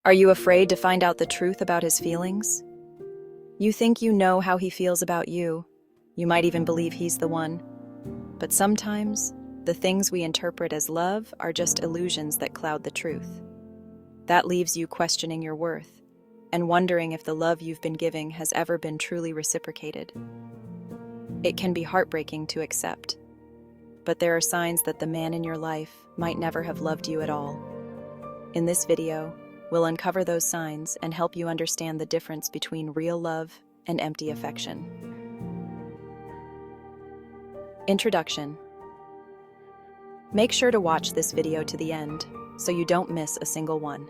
Are you afraid to find out the truth about his feelings? You think you know how he feels about you. You might even believe he's the one. But sometimes, the things we interpret as love are just illusions that cloud the truth. That leaves you questioning your worth and wondering if the love you've been giving has ever been truly reciprocated. It can be heartbreaking to accept, but there are signs that the man in your life might never have loved you at all. In this video, we'll uncover those signs and help you understand the difference between real love and empty affection. Introduction. Make sure to watch this video to the end so you don't miss a single one.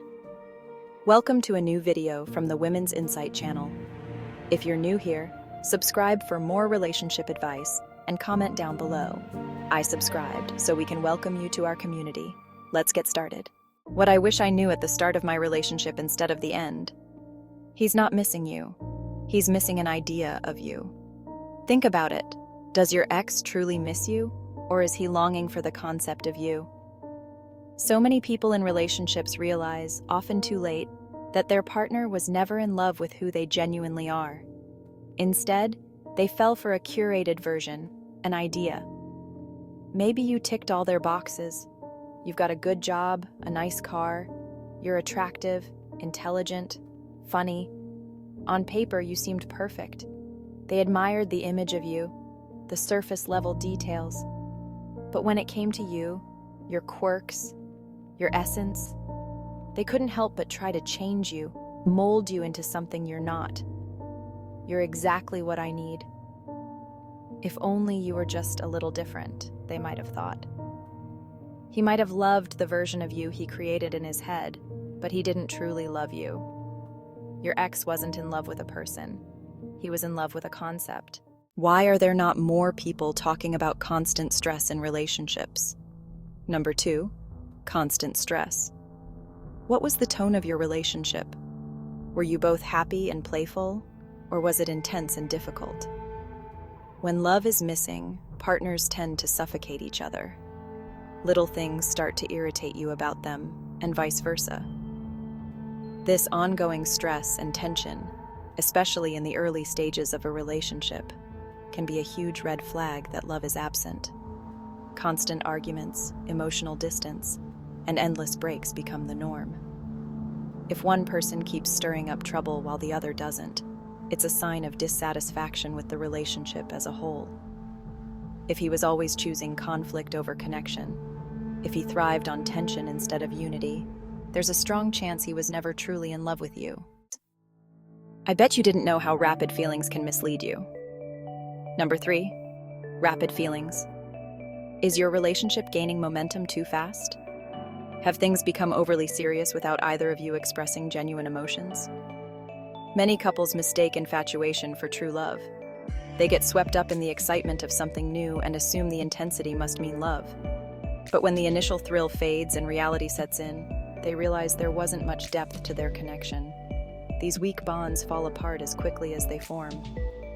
Welcome to a new video from the Women's Insight channel. If you're new here, subscribe for more relationship advice and comment down below. I subscribed so we can welcome you to our community. Let's get started. What I wish I knew at the start of my relationship instead of the end. He's not missing you. He's missing an idea of you. Think about it. Does your ex truly miss you, or is he longing for the concept of you? So many people in relationships realize, often too late, that their partner was never in love with who they genuinely are. Instead, they fell for a curated version, an idea. Maybe you ticked all their boxes. You've got a good job, a nice car, you're attractive, intelligent, funny. On paper, you seemed perfect. They admired the image of you, the surface-level details. But when it came to you, your quirks, your essence, they couldn't help but try to change you, mold you into something you're not. You're exactly what I need. If only you were just a little different, they might have thought. He might have loved the version of you he created in his head, but he didn't truly love you. Your ex wasn't in love with a person. He was in love with a concept. Why are there not more people talking about constant stress in relationships? Number 2, constant stress. What was the tone of your relationship? Were you both happy and playful, or was it intense and difficult? When love is missing, partners tend to suffocate each other. Little things start to irritate you about them, and vice versa. This ongoing stress and tension, especially in the early stages of a relationship, can be a huge red flag that love is absent. Constant arguments, emotional distance, and endless breaks become the norm. If one person keeps stirring up trouble while the other doesn't, it's a sign of dissatisfaction with the relationship as a whole. If he was always choosing conflict over connection, if he thrived on tension instead of unity, there's a strong chance he was never truly in love with you. I bet you didn't know how rapid feelings can mislead you. Number 3, rapid feelings. Is your relationship gaining momentum too fast? Have things become overly serious without either of you expressing genuine emotions? Many couples mistake infatuation for true love. They get swept up in the excitement of something new and assume the intensity must mean love. But when the initial thrill fades and reality sets in, they realize there wasn't much depth to their connection. These weak bonds fall apart as quickly as they form.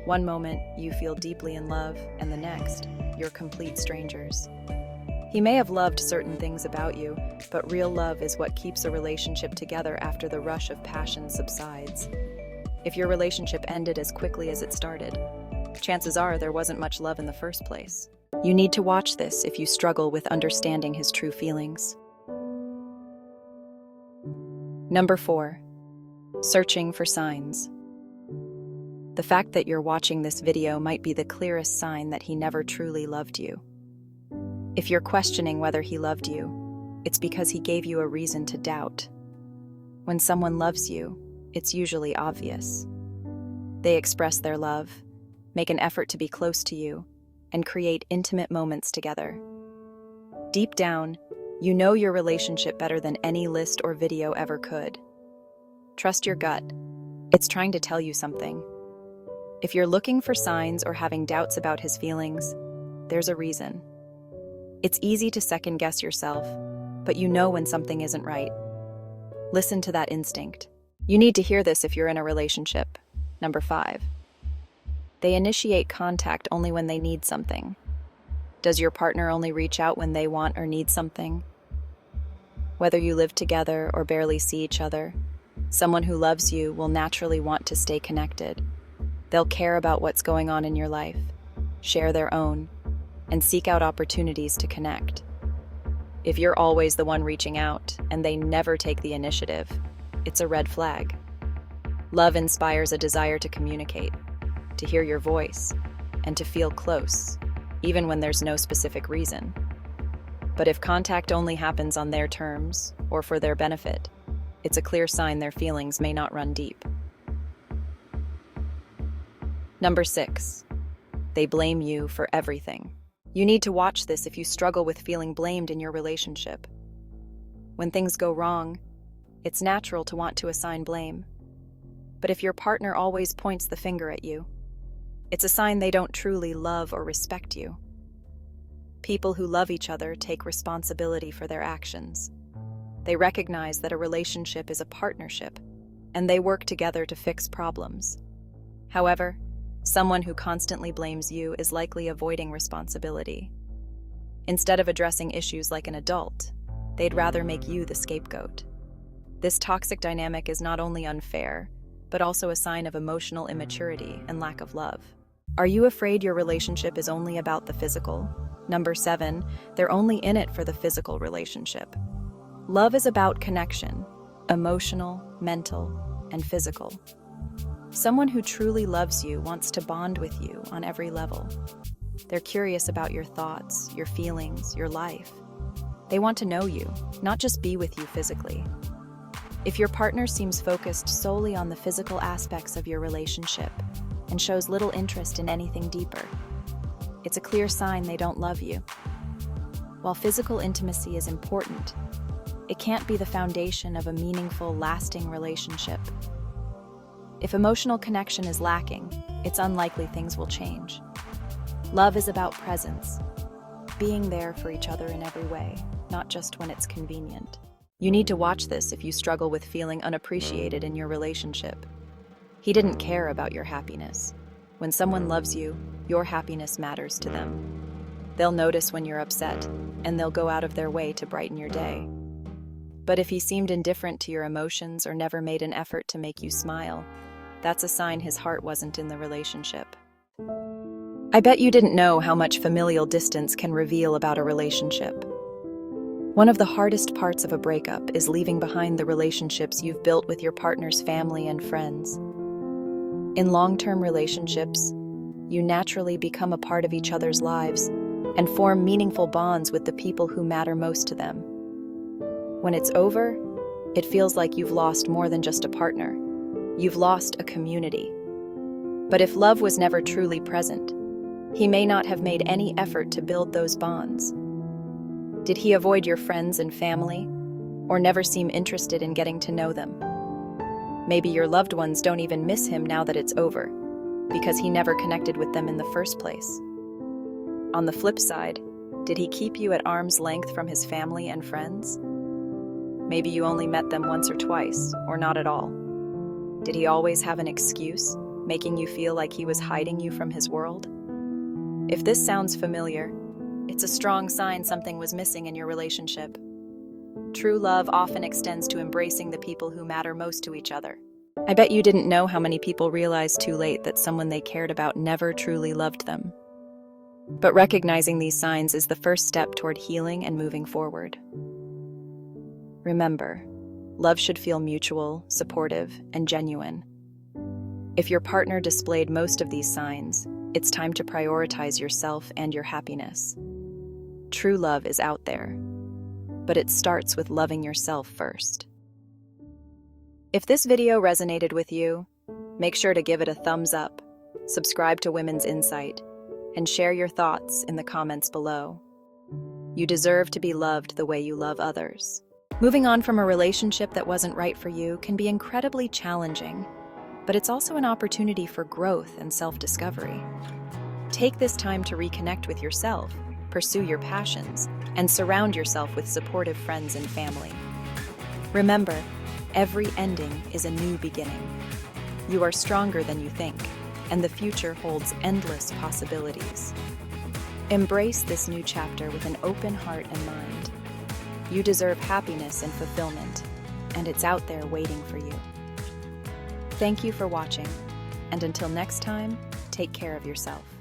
One moment, you feel deeply in love, and the next, you're complete strangers. He may have loved certain things about you, but real love is what keeps a relationship together after the rush of passion subsides. If your relationship ended as quickly as it started, chances are there wasn't much love in the first place. You need to watch this if you struggle with understanding his true feelings. Number 4, searching for signs. The fact that you're watching this video might be the clearest sign that he never truly loved you. If you're questioning whether he loved you, it's because he gave you a reason to doubt. When someone loves you, it's usually obvious. They express their love, make an effort to be close to you, and create intimate moments together. Deep down, you know your relationship better than any list or video ever could. Trust your gut. It's trying to tell you something. If you're looking for signs or having doubts about his feelings, there's a reason. It's easy to second-guess yourself, but you know when something isn't right. Listen to that instinct. You need to hear this if you're in a relationship. Number 5. They initiate contact only when they need something. Does your partner only reach out when they want or need something? Whether you live together or barely see each other, Someone who loves you will naturally want to stay connected. They'll care about what's going on in your life, share their own, and seek out opportunities to connect. If you're always the one reaching out and they never take the initiative, it's a red flag. Love inspires a desire to communicate, to hear your voice, and to feel close, even when there's no specific reason. But if contact only happens on their terms or for their benefit, it's a clear sign their feelings may not run deep. Number 6, they blame you for everything. You need to watch this if you struggle with feeling blamed in your relationship. When things go wrong, it's natural to want to assign blame. But if your partner always points the finger at you, it's a sign they don't truly love or respect you. People who love each other take responsibility for their actions. They recognize that a relationship is a partnership, and they work together to fix problems. However, someone who constantly blames you is likely avoiding responsibility. Instead of addressing issues like an adult, they'd rather make you the scapegoat. This toxic dynamic is not only unfair, but also a sign of emotional immaturity and lack of love. Are you afraid your relationship is only about the physical? Number 7, they're only in it for the physical relationship. Love is about connection, emotional, mental, and physical. Someone who truly loves you wants to bond with you on every level. They're curious about your thoughts, your feelings, your life. They want to know you, not just be with you physically. If your partner seems focused solely on the physical aspects of your relationship and shows little interest in anything deeper, it's a clear sign they don't love you. While physical intimacy is important, it can't be the foundation of a meaningful, lasting relationship. If emotional connection is lacking, it's unlikely things will change. Love is about presence, being there for each other in every way, not just when it's convenient. You need to watch this if you struggle with feeling unappreciated in your relationship. He didn't care about your happiness. When someone loves you, your happiness matters to them. They'll notice when you're upset, and they'll go out of their way to brighten your day. But if he seemed indifferent to your emotions or never made an effort to make you smile, that's a sign his heart wasn't in the relationship. I bet you didn't know how much familial distance can reveal about a relationship. One of the hardest parts of a breakup is leaving behind the relationships you've built with your partner's family and friends. In long-term relationships, you naturally become a part of each other's lives and form meaningful bonds with the people who matter most to them. When it's over, it feels like you've lost more than just a partner. You've lost a community. But if love was never truly present, he may not have made any effort to build those bonds. Did he avoid your friends and family, or never seem interested in getting to know them? Maybe your loved ones don't even miss him now that it's over, because he never connected with them in the first place. On the flip side, did he keep you at arm's length from his family and friends? Maybe you only met them once or twice, or not at all. Did he always have an excuse, making you feel like he was hiding you from his world? If this sounds familiar, it's a strong sign something was missing in your relationship. True love often extends to embracing the people who matter most to each other. I bet you didn't know how many people realize too late that someone they cared about never truly loved them. But recognizing these signs is the first step toward healing and moving forward. Remember, love should feel mutual, supportive, and genuine. If your partner displayed most of these signs, it's time to prioritize yourself and your happiness. True love is out there, but it starts with loving yourself first. If this video resonated with you, make sure to give it a thumbs up, subscribe to Women's Insight, and share your thoughts in the comments below. You deserve to be loved the way you love others. Moving on from a relationship that wasn't right for you can be incredibly challenging, but it's also an opportunity for growth and self-discovery. Take this time to reconnect with yourself, pursue your passions, and surround yourself with supportive friends and family. Remember, every ending is a new beginning. You are stronger than you think, and the future holds endless possibilities. Embrace this new chapter with an open heart and mind. You deserve happiness and fulfillment, and it's out there waiting for you. Thank you for watching, and until next time, take care of yourself.